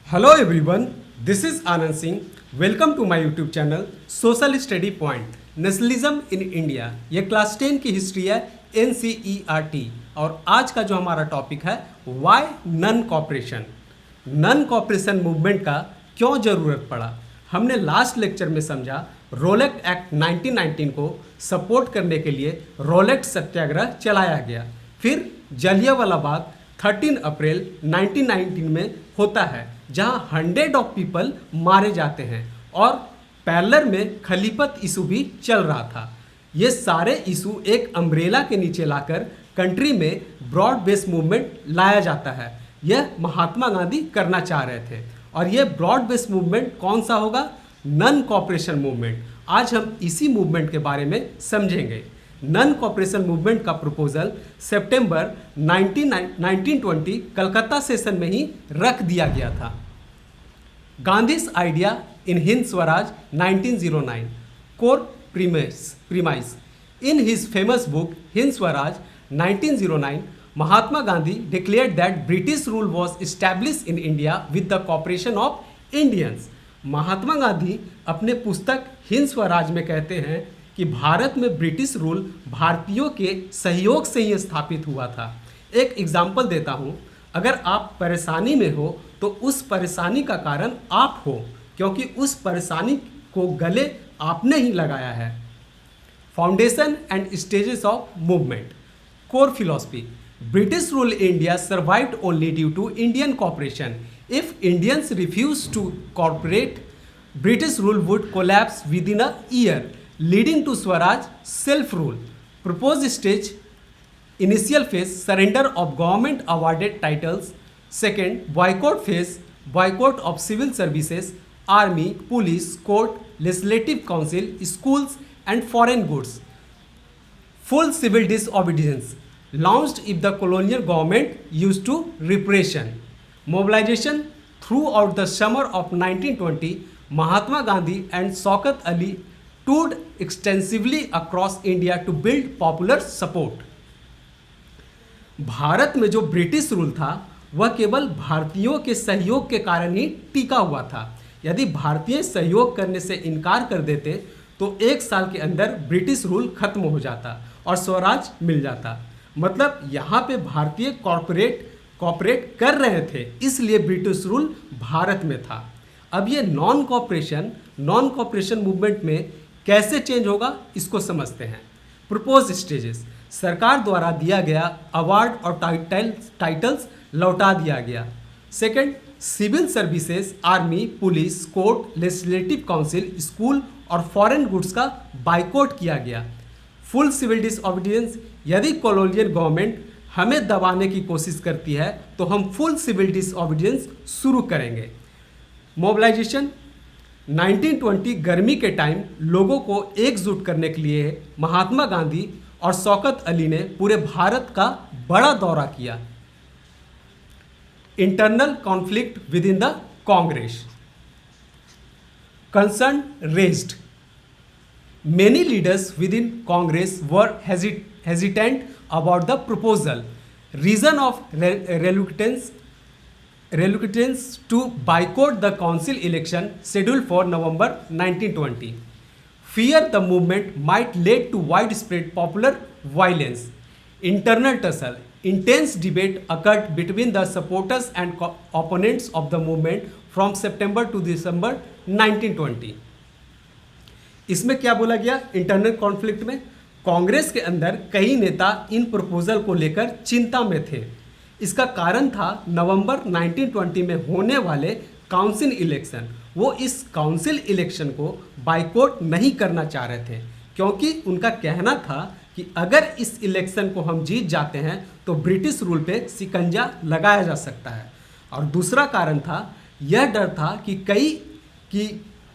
Hello everyone, this is Anand Singh. Welcome to my YouTube channel social study point nationalism in India. ये class 10 की history है NCERT। और आज का जो हमारा टॉपिक है why non cooperation. Non cooperation movement का क्यों ज़रूरत पड़ा। हमने लास्ट लेक्चर में समझा रोलेक्ट एक्ट 1919 को सपोर्ट करने के लिए रोलेक्ट सत्याग्रह चलाया गया। फिर जलियांवाला बाग 13 अप्रैल 1919 में होता है, जहां 100 ऑफ पीपल मारे जाते हैं और पैरेलल में खलीफत इशू भी चल रहा था। ये सारे इशू एक अम्ब्रेला के नीचे लाकर कंट्री में ब्रॉड बेस मूवमेंट लाया जाता है। यह महात्मा गांधी करना चाह रहे थे। और यह ब्रॉड बेस मूवमेंट कौन सा होगा? Non cooperation movement. आज हम इसी मूवमेंट के बारे में समझेंगे। नन कॉपरेशन मूवमेंट का प्रपोजल सितंबर 1920 कलकत्ता सेशन में ही रख दिया गया था। Gandhi's idea in Hind Swaraj 1909 core premise. In his famous book Hind Swaraj 1909, Mahatma Gandhi declared that British rule was established in India with the cooperation of Indians। Mahatma Gandhi अपने पुस्तक हिंद स्वराज में कहते हैं कि भारत में ब्रिटिश रूल भारतीयों के सहयोग से ही स्थापित हुआ था। एक एग्जाम्पल देता हूँ, अगर आप परेशानी में हो तो उस परेशानी का कारण आप हो, क्योंकि उस परेशानी को गले आपने ही लगाया है। Foundation and stages of movement. Core philosophy. British rule India survived only due to Indian cooperation. If Indians refuse to cooperate, British rule would collapse within a year, leading to Swaraj self-rule। Proposed stage: initial phase surrender of government awarded titles, second boycott phase boycott of civil services, army, police, court, legislative council, schools and foreign goods, full civil disobedience launched if the colonial government used to repression। Mobilization throughout the summer of 1920, Mahatma Gandhi and Shaukat Ali toured extensively across India to build popular support। Bharat में जो British rule था वह केवल भारतीयों के सहयोग के कारण ही टिका हुआ था। यदि भारतीय सहयोग करने से इनकार कर देते तो 1 साल के अंदर ब्रिटिश रूल खत्म हो जाता और स्वराज मिल जाता। मतलब यहाँ पे भारतीय कॉपरेट कर रहे थे, इसलिए ब्रिटिश रूल भारत में था। अब ये नॉन कॉपरेशन मूवमेंट में कैसे चेंज होगा, इसको समझते हैं। Propose stages. सरकार द्वारा दिया गया अवार्ड और टाइटल्स लौटा दिया गया। Second, civil services, army, police, court, legislative council, school और फॉरेन गुड्स का बाइकआउट किया गया। Full civil disobedience. यदि कॉलोनियल गवर्नमेंट हमें दबाने की कोशिश करती है तो हम फुल सिविल डिसओबीडियंस शुरू करेंगे। मोबिलाइजेशन। 1920 गर्मी के टाइम लोगों को एकजुट करने के लिए महात्मा गांधी और शौकत अली ने पूरे भारत का बड़ा दौरा किया। Internal conflict within the Congress. Concern raised. Many leaders within Congress were hesitant about the proposal. Reason of reluctance to boycott the council election scheduled for November 1920. Fear the movement might lead to widespread popular violence. Internal tussle. Intense debate occurred between the supporters and opponents of the movement from September to December 1920. इसमें क्या बोला गया? Internal conflict में कांग्रेस के अंदर कई नेता इन proposal को लेकर चिंता में थे। इसका कारण था नवंबर 1920 में होने वाले काउंसिल इलेक्शन। वो इस काउंसिल इलेक्शन को बाइकआउट नहीं करना चाह रहे थे, क्योंकि उनका कहना था कि अगर इस इलेक्शन को हम जीत जाते हैं तो ब्रिटिश रूल पे शिकंजा लगाया जा सकता है। और दूसरा कारण था, यह डर था कि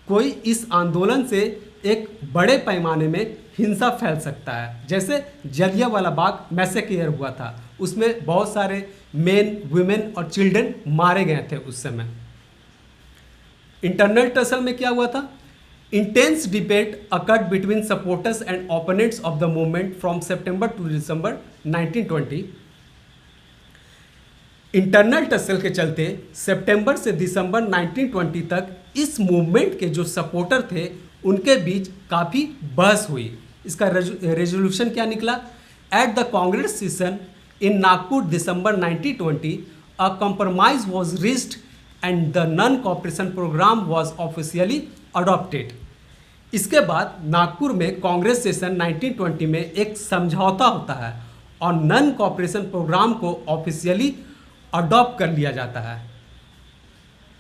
कोई इस आंदोलन से एक बड़े पैमाने में हिंसा फैल सकता है। जैसे जलियांवाला बाग मैसेकेयर हुआ था, उसमें बहुत सारे मेन, वुमेन और चिल्ड्रन मारे गए थे उस समय। इंटरनल टसल में क्या हुआ था? Intense debate occurred between supporters and opponents of the movement from September to December 1920। Internal tussle के चलते सितंबर से दिसंबर 1920 तक इस मूवमेंट के जो सपोर्टर थे उनके बीच काफ़ी बहस हुई। इसका रेजोल्यूशन क्या निकला? At the Congress session in Nagpur December 1920 a compromise was reached and the non cooperation programme was officially adopted. इसके बाद नागपुर में कांग्रेस सेशन 1920 में एक समझौता होता है और नॉन कॉपरेशन प्रोग्राम को ऑफिशियली अडॉप्ट कर लिया जाता है।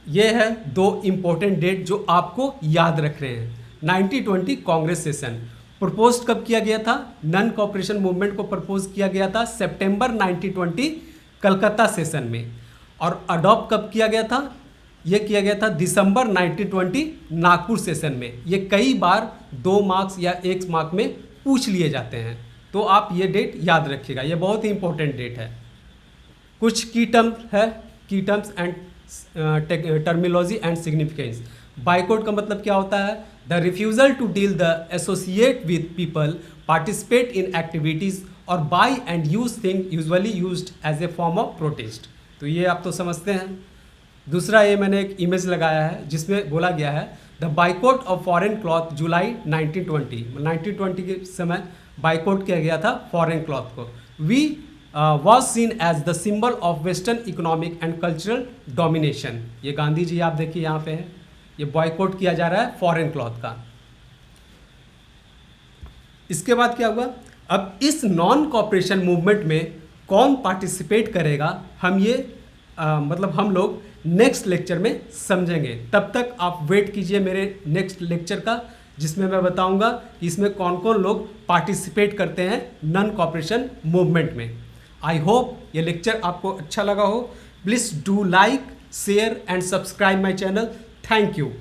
यह है दो इम्पोर्टेंट डेट जो आपको याद रख रहे हैं। 1920 कांग्रेस सेशन प्रपोज कब किया गया था? नॉन कॉपरेशन मूवमेंट को प्रपोज किया गया था सितंबर 1920 कलकत्ता सेशन में। और अडॉप्ट कब किया गया था? यह किया गया था दिसंबर 1920 नागपुर सेशन में। ये कई बार 2 मार्क्स या 1 मार्क में पूछ लिए जाते हैं, तो आप ये डेट याद रखिएगा, ये बहुत ही इंपॉर्टेंट डेट है। कुछ की टर्म्स है, की terms and terminology and significance. Boycott का मतलब क्या होता है? The refusal to deal the associate with people participate in activities और bye and use thing usually used as a form of protest. तो ये आप तो समझते हैं। दूसरा, ये मैंने एक इमेज लगाया है जिसमें बोला गया है the boycott of foreign cloth जुलाई 1920 के समय बाइकआउट किया गया था फॉरेन क्लॉथ को। We was seen as the symbol of western economic and cultural domination। ये गांधी जी आप देखिए यहाँ पे है, ये बॉयकॉट किया जा रहा है फॉरेन क्लॉथ का। इसके बाद क्या हुआ? अब इस नॉन कॉपरेशन मूवमेंट में कौन पार्टिसिपेट करेगा, हम ये मतलब हम लोग नेक्स्ट लेक्चर में समझेंगे। तब तक आप वेट कीजिए मेरे नेक्स्ट लेक्चर का, जिसमें मैं बताऊंगा कि इसमें कौन कौन लोग पार्टिसिपेट करते हैं नॉन कॉपरेशन मूवमेंट में। आई होप ये लेक्चर आपको अच्छा लगा हो। Please do like, share and subscribe my channel. Thank you.